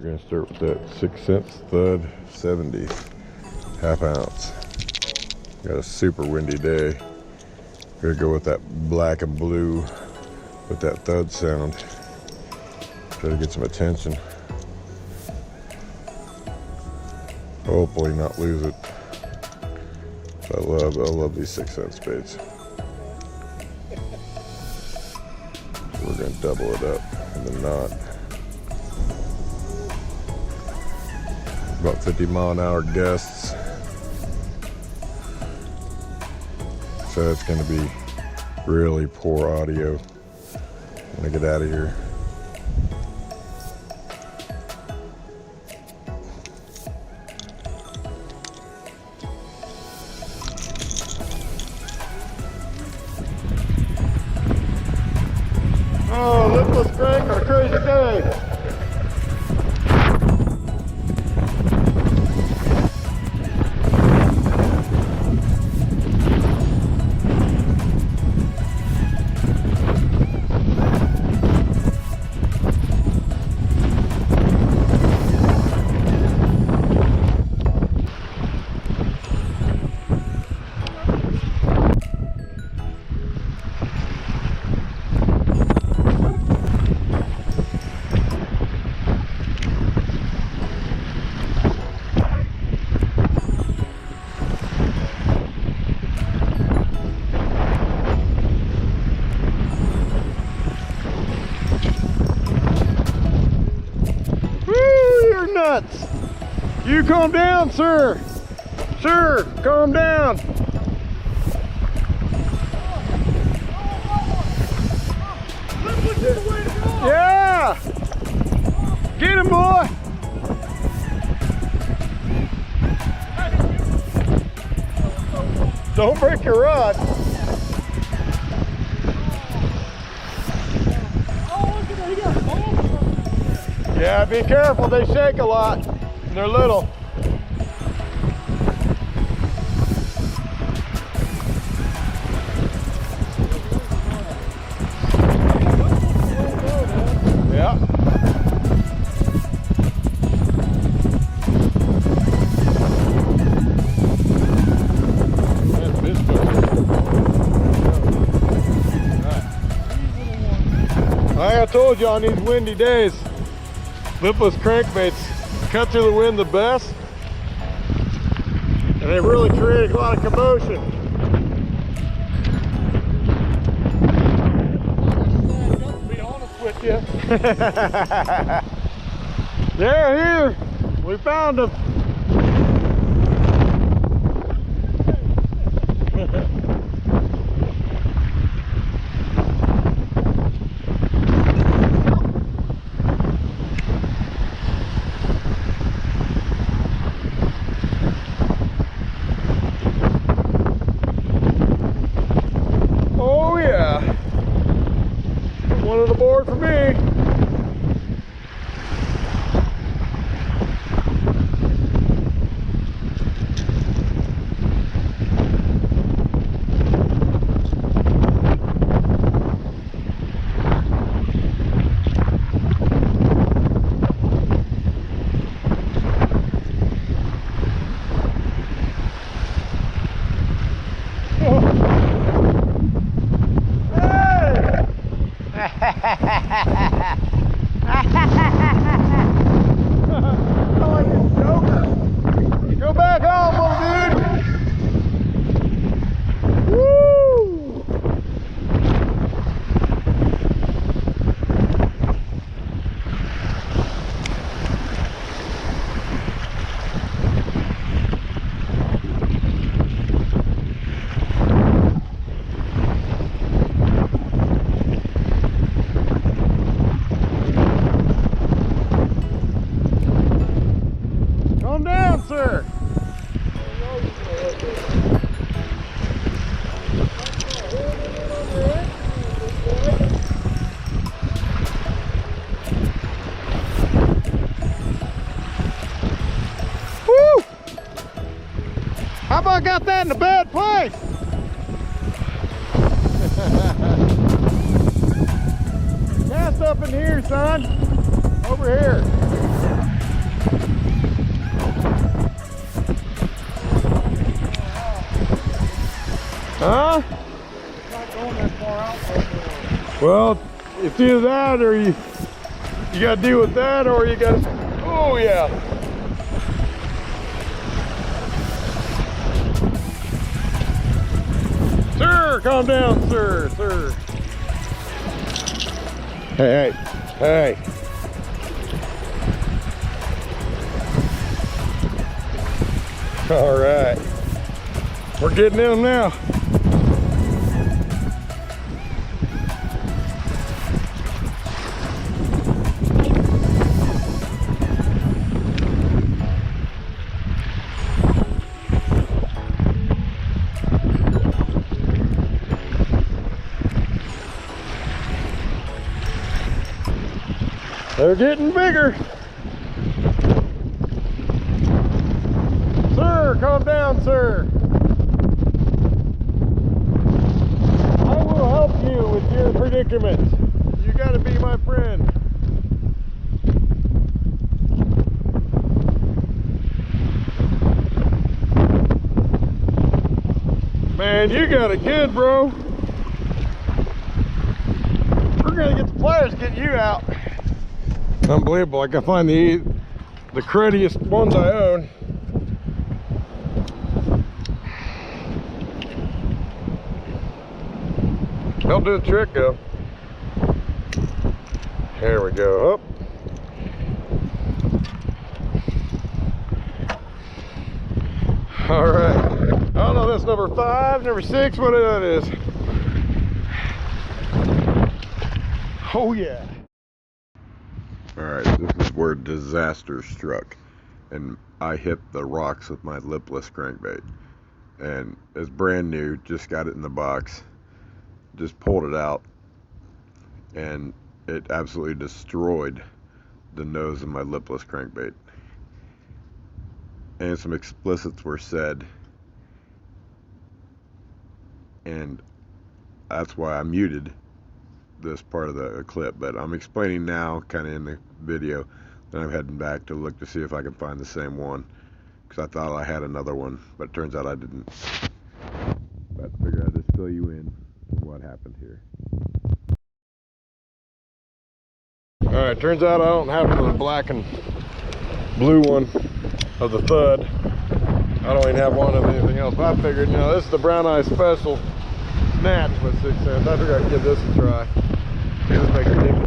We're gonna start with that 6 cents thud 70, half ounce. Got a super windy day. Gonna go with that black and blue with that thud sound. Try to get some attention. Hopefully not lose it. I love these 6 cent baits. We're gonna double it up in the knot. About 50-mile-an-hour gusts. So it's gonna be really poor audio when I get out of here. Oh, lipless crank on a crazy day. Nuts. You calm down, sir. Sir, calm down. Yeah. Get him, boy. Don't break your rod. Yeah, be careful, they shake a lot, and they're little. Yeah. Like I told you, on these windy days, lipless crankbaits cut through the wind the best, and they really create a lot of commotion. To be honest with you. They're here. We found them. One on the board for me. Go back home, little dude. Woo! Calm down, sir. Woo! How about I got that in a bad place? Cast up in here, son. Over here. Well, it's either that or you gotta deal with that, or you gotta, oh yeah. Sir, calm down, sir, sir. Hey, hey, hey. All right, we're getting in now. They're getting bigger. Sir, calm down, sir. I will help you with your predicament. You gotta be my friend. Man, you got it good, bro. We're gonna get the pliers to get you out. Unbelievable. I can find the cruddiest ones I own. They'll do the trick though. Here we go. Up. All right. I don't know, that's number 5, number 6, what that is. Oh yeah. All right, this is where disaster struck, and I hit the rocks with my lipless crankbait, and it's brand new, just got it in the box, just pulled it out, and it absolutely destroyed the nose of my lipless crankbait, and some explicits were said, and that's why I muted this part of the clip, but I'm explaining now kind of in the video. Then I'm heading back to look to see if I can find the same one, because I thought I had another one, but it turns out I didn't. But I figured I'd just fill you in what happened here. Alright, turns out I don't have the black and blue one of the Thud. I don't even have one of anything else, but I figured, you know, this is the Brown Eye Special Snatch with 6 cents. I figured I'd give this a try. This makes a difference.